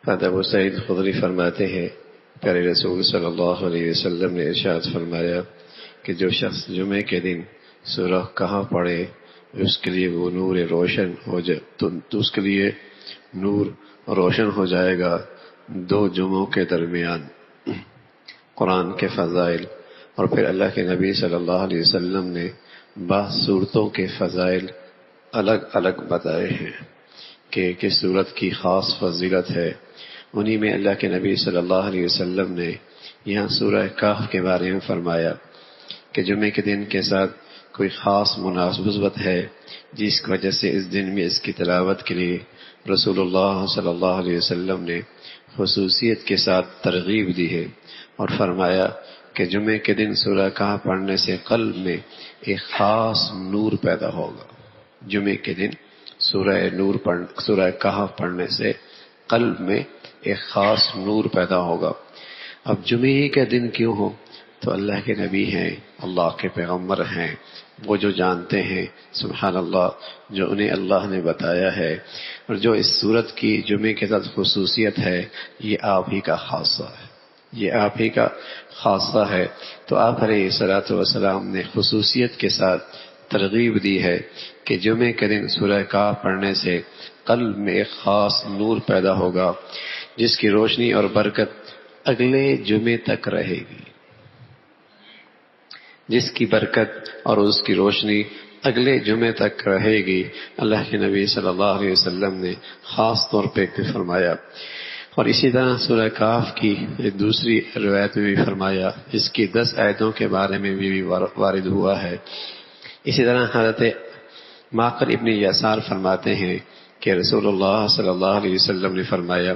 حضرت ابو سعید خدری فرماتے ہیں پیارے رسول صلی اللہ علیہ وسلم نے ارشاد فرمایا کہ جو شخص جمعے کے دن سورہ کہاں پڑھے اس کے لیے وہ نور روشن ہو جائے تو اس کے لیے نور روشن ہو جائے گا دو جمعوں کے درمیان۔ قرآن کے فضائل اور پھر اللہ کے نبی صلی اللہ علیہ وسلم نے بعض صورتوں کے فضائل الگ الگ بتائے ہیں کہ کس صورت کی خاص فضیلت ہے۔ انہی میں اللہ کے نبی صلی اللہ علیہ وسلم نے یہاں سورہ کہف کے بارے میں فرمایا کہ جمعے کے دن کے ساتھ کوئی خاص مناسبت ہے جس کی وجہ سے اس دن میں اس کی تلاوت کے لیے رسول اللہ صلی اللہ علیہ وسلم نے خصوصیت کے ساتھ ترغیب دی ہے اور فرمایا کہ جمعے کے دن سورہ کہف پڑھنے سے قلب میں ایک خاص نور پیدا ہوگا۔ جمعے کے دن سورہ کہف پڑھنے سے قلب میں ایک خاص نور پیدا ہوگا۔ اب جمعے کے دن کیوں ہو؟ تو اللہ کے نبی ہیں، اللہ کے پیغمبر ہیں، وہ جو جانتے ہیں سبحان اللہ، جو انہیں اللہ نے بتایا ہے، اور جو اس صورت کی جمعے کے ساتھ خصوصیت ہے یہ آپ ہی کا خاصہ ہے، یہ آپ ہی کا خاصہ ہے۔ تو آپ علیہ الصلوۃ والسلام نے خصوصیت کے ساتھ ترغیب دی ہے کہ جمعے کے دن سورہ کہف پڑھنے سے قلب میں ایک خاص نور پیدا ہوگا جس کی روشنی اور برکت اگلے جمعے تک رہے گی، جس کی برکت اور اس کی روشنی اگلے جمعے تک رہے گی۔ اللہ کے نبی صلی اللہ علیہ وسلم نے خاص طور پہ فرمایا۔ اور اسی طرح سورہ کہف کی ایک دوسری روایت میں بھی فرمایا، اس کی 10 آیتوں کے بارے میں بھی وارد ہوا ہے۔ اسی طرح حضرت معقل ابن یسار فرماتے ہیں کہ رسول اللہ صلی اللہ علیہ وسلم نے فرمایا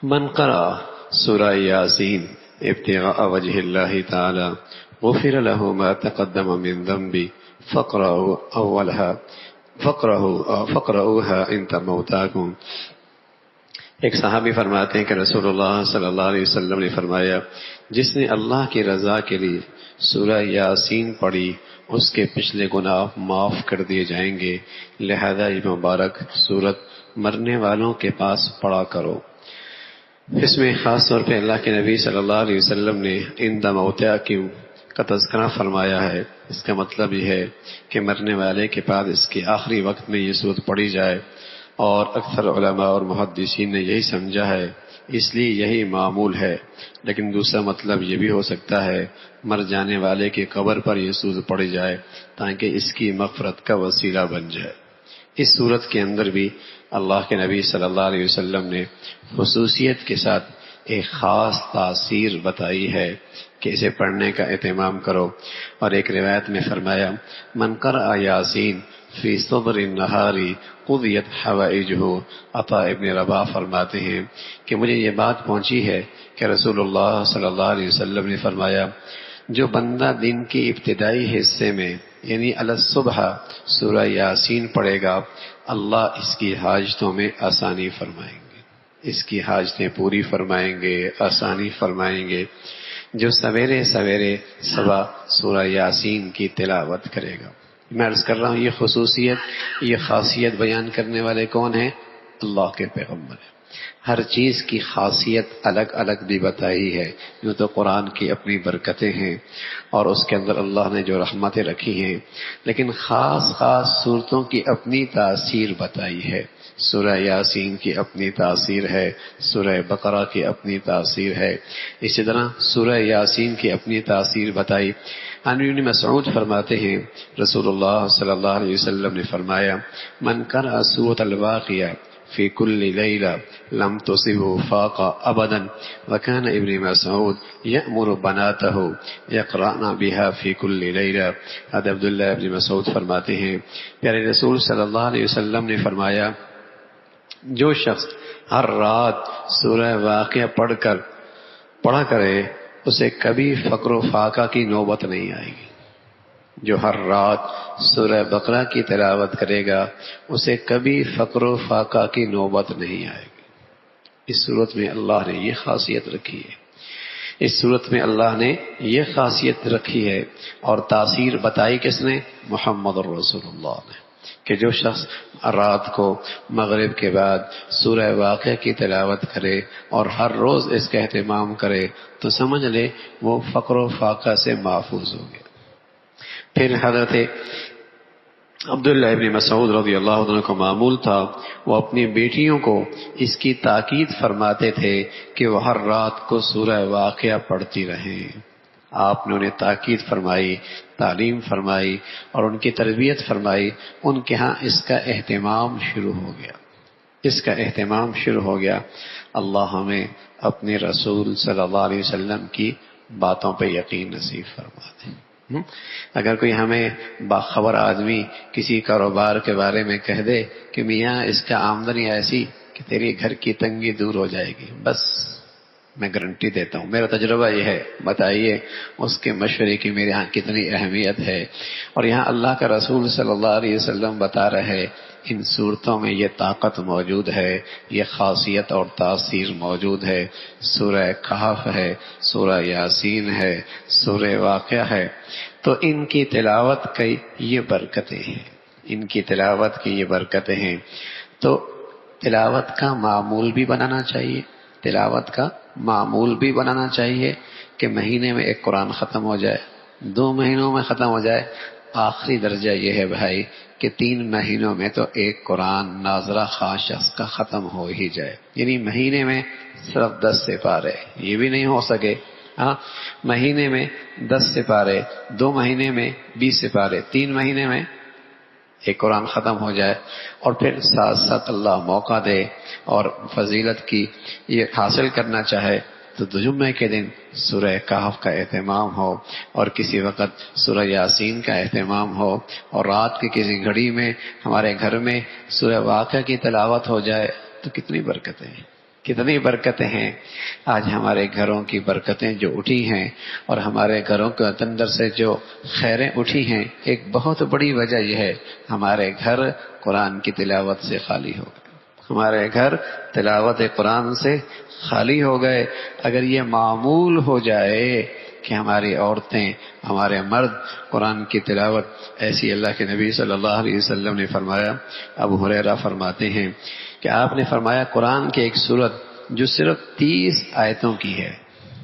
من قرأ سورہ یاسین ابتغاء وجہ اللہ تعالی غفر له ما تقدم من ذنبی فقرؤوها ان موتاکم۔ ایک صحابی فرماتے ہیں کہ رسول اللہ صلی اللہ علیہ وسلم نے فرمایا جس نے اللہ کی رضا کے لیے سورہ یاسین پڑھی اس کے پچھلے گناہ معاف کر دیے جائیں گے، لہذا یہ مبارک سورت مرنے والوں کے پاس پڑھا کرو۔ اس میں خاص طور پہ اللہ کے نبی صلی اللہ علیہ وسلم نے عند موتاکم کا تذکرہ فرمایا ہے۔ اس کا مطلب یہ ہے کہ مرنے والے کے بعد اس کے آخری وقت میں یہ سورت پڑھی جائے، اور اکثر علماء اور محدثین نے یہی سمجھا ہے، اس لیے یہی معمول ہے۔ لیکن دوسرا مطلب یہ بھی ہو سکتا ہے مر جانے والے کی قبر پر یہ سورت پڑھی جائے تاکہ اس کی مغفرت کا وسیلہ بن جائے۔ اس سورت کے اندر بھی اللہ کے نبی صلی اللہ علیہ وسلم نے خصوصیت کے ساتھ ایک خاص تاثیر بتائی ہے کہ اسے پڑھنے کا اہتمام کرو۔ اور ایک روایت میں فرمایا من قرأ یاسین فی صبر النہار قضیت حوائجہ۔ عطاء ابن رباح فرماتے ہیں کہ مجھے یہ بات پہنچی ہے کہ رسول اللہ صلی اللہ علیہ وسلم نے فرمایا جو بندہ دن کے ابتدائی حصے میں یعنی الصبح سورہ یاسین پڑھے گا اللہ اس کی حاجتوں میں آسانی فرمائیں گے، اس کی حاجتیں پوری فرمائیں گے، آسانی فرمائیں گے۔ جو سویرے سویرے صبح سورہ یاسین کی تلاوت کرے گا، میں عرض کر رہا ہوں یہ خصوصیت، یہ خاصیت بیان کرنے والے کون ہیں؟ اللہ کے پیغمبر ہیں۔ ہر چیز کی خاصیت الگ الگ بھی بتائی ہے، یوں تو قرآن کی اپنی برکتیں ہیں اور اس کے اندر اللہ نے جو رحمتیں رکھی ہیں، لیکن خاص خاص صورتوں کی اپنی تاثیر بتائی ہے۔ سورہ یاسین کی اپنی تاثیر ہے، سورہ بقرہ کی اپنی تاثیر ہے، اسی طرح سورہ یاسین کی اپنی تاثیر بتائی۔ عن ابن مسعود فرماتے ہیں رسول اللہ صلی اللہ علیہ وسلم نے فرمایا من قرأ سورۃ الواقعہ فی کل لیلہ لم تصبہ فاقہ ابدا وکان ابن مسعود یأمر بناتہ یقرأن بها فی کل لیلہ۔ حضرت عبداللہ ابن مسعود فرماتے ہیں پیارے رسول صلی اللہ علیہ وسلم نے فرمایا جو شخص ہر رات سورہ واقعہ پڑھا کرے اسے کبھی فقر و فاقہ کی نوبت نہیں آئے گی۔ جو ہر رات سورہ بقرہ کی تلاوت کرے گا اسے کبھی فقر و فاقہ کی نوبت نہیں آئے گی۔ اس صورت میں اللہ نے یہ خاصیت رکھی ہے، اس صورت میں اللہ نے یہ خاصیت رکھی ہے، اور تاثیر بتائی کس نے؟ محمد الرسول اللہ نے۔ کہ جو شخص رات کو مغرب کے بعد سورہ واقعہ کی تلاوت کرے اور ہر روز اس کا اہتمام کرے تو سمجھ لے وہ فقر و فاقہ سے محفوظ ہو گیا۔ پھر حضرت عبداللہ ابن مسعود رضی اللہ عنہ کو معمول تھا، وہ اپنی بیٹیوں کو اس کی تاکید فرماتے تھے کہ وہ ہر رات کو سورہ واقعہ پڑھتی رہیں۔ آپ نے انہیں تاکید فرمائی، تعلیم فرمائی اور ان کی تربیت فرمائی۔ ان کے ہاں اس کا اہتمام شروع ہو گیا، اس کا اہتمام شروع ہو گیا۔ اللہ ہمیں اپنے رسول صلی اللہ علیہ وسلم کی باتوں پہ یقین نصیب فرما دے۔ اگر کوئی ہمیں باخبر آدمی کسی کاروبار کے بارے میں کہہ دے کہ میاں اس کا آمدنی ایسی کہ تیری گھر کی تنگی دور ہو جائے گی، بس میں گارنٹی دیتا ہوں، میرا تجربہ یہ ہے، بتائیے اس کے مشورے کی میرے ہاں کتنی اہمیت ہے۔ اور یہاں اللہ کا رسول صلی اللہ علیہ وسلم بتا رہے ان صورتوں میں یہ طاقت موجود ہے، یہ خاصیت اور تاثیر موجود ہے۔ سورہ کہف ہے، سورہ یاسین ہے، سورہ واقعہ ہے، تو ان کی تلاوت کی یہ برکتیں ہیں، ان کی تلاوت کی یہ برکتیں ہیں۔ تو تلاوت کا معمول بھی بنانا چاہیے، تلاوت کا معمول بھی بنانا چاہیے کہ مہینے میں ایک قرآن ختم ہو جائے، 2 مہینوں میں ختم ہو جائے۔ آخری درجہ یہ ہے بھائی کہ 3 مہینوں میں تو ایک قرآن ناظرہ خاص شخص کا ختم ہو ہی جائے، یعنی مہینے میں صرف 10 سپارے، یہ بھی نہیں ہو سکے، ہاں مہینے میں 10 سپارے، 2 مہینے میں 20 سپارے، 3 مہینے میں ایک قرآن ختم ہو جائے۔ اور پھر ساتھ ساتھ اللہ موقع دے اور فضیلت کی یہ حاصل کرنا چاہے تو جمعے کے دن سورہ کہف کا اہتمام ہو اور کسی وقت سورہ یاسین کا اہتمام ہو، اور رات کی کسی گھڑی میں ہمارے گھر میں سورہ واقعہ کی تلاوت ہو جائے تو کتنی برکتیں ہیں، کتنی برکتیں ہیں۔ آج ہمارے گھروں کی برکتیں جو اٹھی ہیں اور ہمارے گھروں کے اندر سے جو خیریں اٹھی ہیں، ایک بہت بڑی وجہ یہ ہے ہمارے گھر قرآن کی تلاوت سے خالی ہو گئے، ہمارے گھر تلاوت قرآن سے خالی ہو گئے۔ اگر یہ معمول ہو جائے کہ ہماری عورتیں، ہمارے مرد قرآن کی تلاوت، ایسی اللہ کے نبی صلی اللہ علیہ وسلم نے فرمایا، ابو ہریرہ فرماتے ہیں کہ آپ نے فرمایا قرآن کی ایک سورت جو صرف 30 آیتوں کی ہے،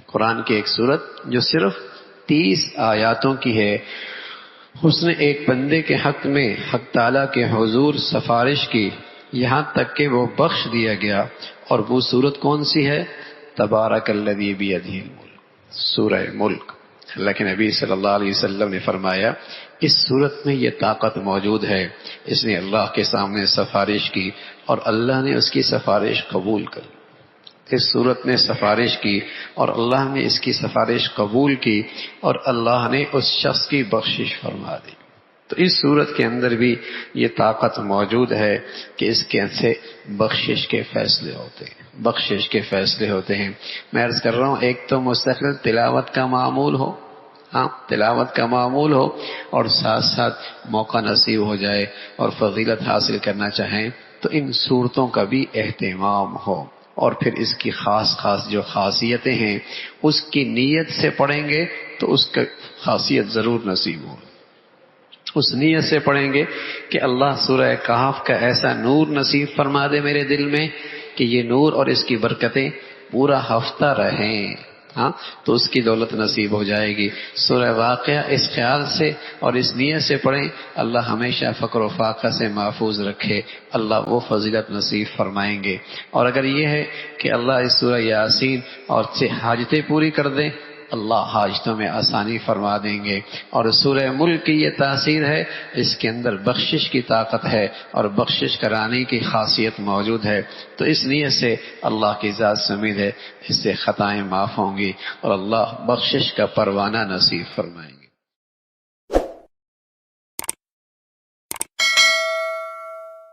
قرآن کی ایک سورت جو صرف 30 آیاتوں کی ہے، اس نے ایک بندے کے حق میں حق تعالیٰ کے حضور سفارش کی یہاں تک کہ وہ بخش دیا گیا۔ اور وہ سورت کون سی ہے؟ تبارک الذی بیدہ الملک، سورہ ملک۔ اللہ کے نبی صلی اللہ علیہ وسلم نے فرمایا اس صورت میں یہ طاقت موجود ہے، اس نے اللہ کے سامنے سفارش کی اور اللہ نے اس کی سفارش قبول کر لی۔ اس صورت نے سفارش کی اور اللہ نے اس کی سفارش قبول کی اور اللہ نے اس شخص کی بخشش فرما دی۔ تو اس صورت کے اندر بھی یہ طاقت موجود ہے کہ اس کے سے بخشش کے فیصلے ہوتے ہیں، بخشش کے فیصلے ہوتے ہیں۔ میں عرض کر رہا ہوں ایک تو مستقل تلاوت کا معمول ہو، ہاں تلاوت کا معمول ہو، اور ساتھ ساتھ موقع نصیب ہو جائے اور فضیلت حاصل کرنا چاہیں تو ان صورتوں کا بھی اہتمام ہو، اور پھر اس کی خاص جو خاصیتیں ہیں اس کی نیت سے پڑھیں گے تو اس کا خاصیت ضرور نصیب ہو۔ اس نیت سے پڑھیں گے کہ اللہ سورہ کہف کا ایسا نور نصیب فرما دے میرے دل میں کہ یہ نور اور اس کی برکتیں پورا ہفتہ رہیں، ہاں تو اس کی دولت نصیب ہو جائے گی۔ سورہ واقعہ اس خیال سے اور اس نیت سے پڑھیں اللہ ہمیشہ فقر و فاقہ سے محفوظ رکھے، اللہ وہ فضیلت نصیب فرمائیں گے۔ اور اگر یہ ہے کہ اللہ اس سورہ یاسین اور سے حاجتیں پوری کر دیں، اللہ حاجتوں میں آسانی فرما دیں گے۔ اور سورہ ملک کی یہ تاثیر ہے، اس کے اندر بخشش کی طاقت ہے اور بخشش کرانے کی خاصیت موجود ہے۔ تو اس نیت سے اللہ کی ذات سے امید ہے اس سے خطائیں معاف ہوں گی اور اللہ بخشش کا پروانہ نصیب فرمائیں گے۔